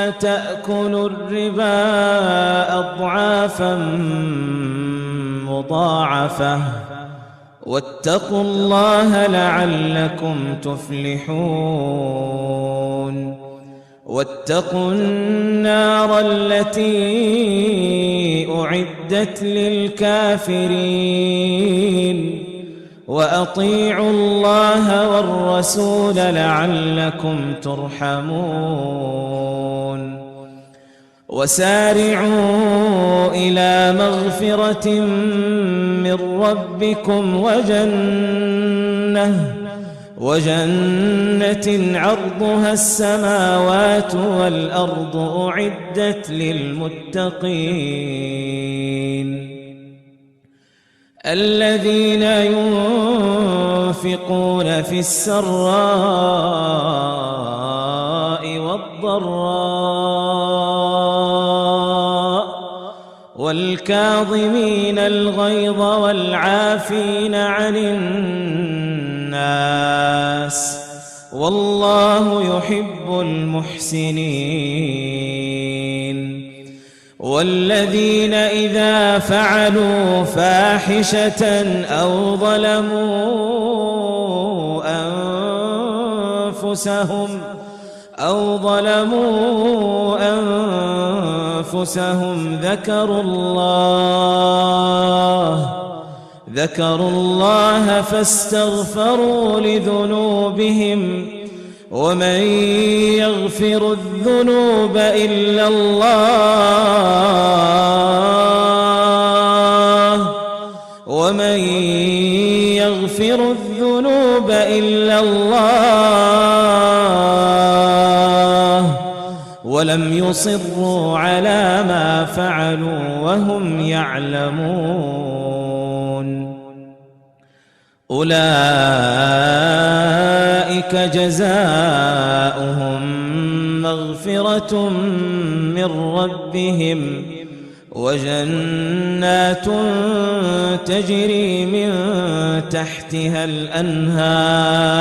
ولا تأكلوا الربا أضعافا مضاعفة واتقوا الله لعلكم تفلحون واتقوا النار التي أعدت للكافرين وأطيعوا الله والرسول لعلكم ترحمون وسارعوا إلى مغفرة من ربكم وجنة عرضها السماوات والأرض أعدت للمتقين الذين ينفقون في السراء والضراء والكاظمين الغيظ والعافين عن الناس والله يحب المحسنين والذين إذا فعلوا فاحشة أو ظلموا أنفسهم ذكروا الله فاستغفروا لذنوبهم ومن يغفر الذنوب إلا الله ولم يصروا على ما فعلوا وهم يعلمون أولئك جزاؤهم مغفرة من ربهم وجنات تجري من تحتها الأنهار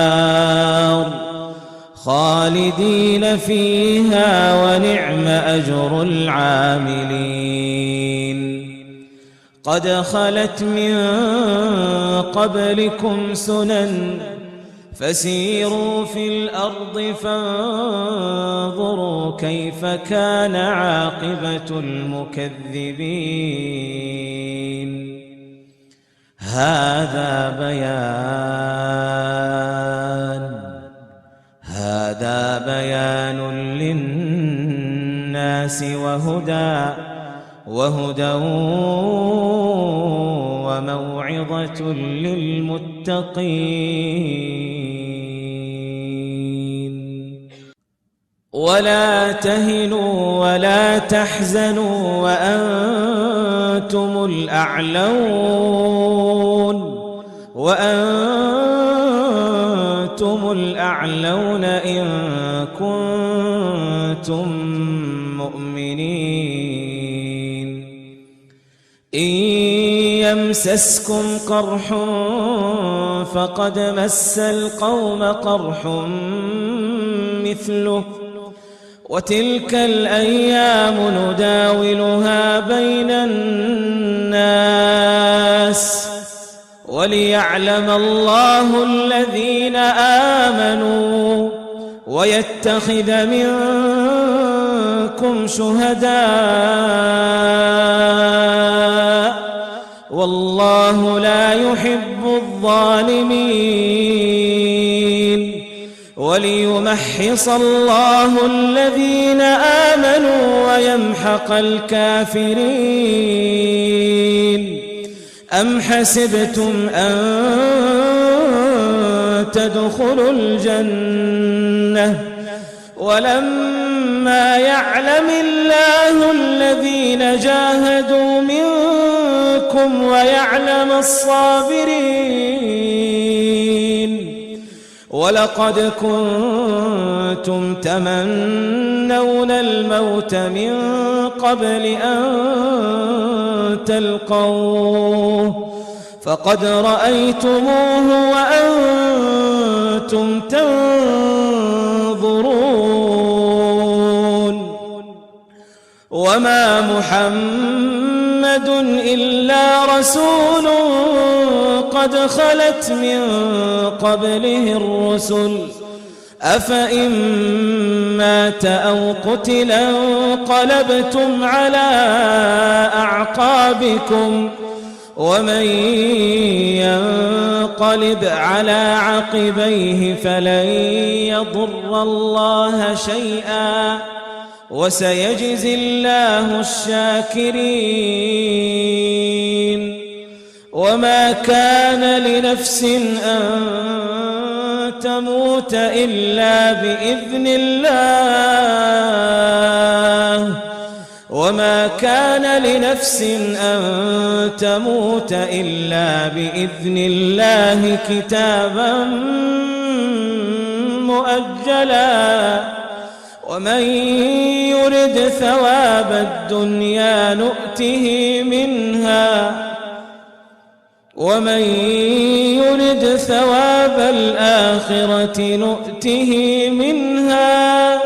خالدين فيها ونعم أجر العاملين قد خلت من قبلكم سنن فسيروا في الأرض فانظروا كيف كان عاقبة المكذبين هذا بيان للناس وهدى وموعظة للمتقين ولا تهنوا ولا تحزنوا وأنتم الأعلون إن كنتم مؤمنين إن يمسسكم قرح فقد مس القوم قرح مثله وتلك الأيام نداولها بين الناس وليعلم الله الذين آمنوا ويتخذ منكم شهداء والله لا يحب الظالمين وليمحص الله الذين آمنوا ويمحق الكافرين أم حسبتم أن تدخلوا الجنة ولما يعلم الله الذين جاهدوا منكم ويعلم الصابرين ولقد كنتم تمنون الموت من قبل أن تلقوه فقد رأيتموه وأنتم تنظرون وما محمد إلا رسول قد خلت من قبله الرسل أفإن مات أو قتل انقلبتم على أعقابكم ومن ينقلب على عقبيه فلن يضر الله شيئا وسيجزي الله الشاكرين. وما كان لنفس أن تموت إلا بإذن الله وما كان لنفس أن تموت إلا بإذن الله كتابا مؤجلا ومن يرد ثواب الدنيا نؤته منها ومن يرد ثواب الآخرة نؤته منها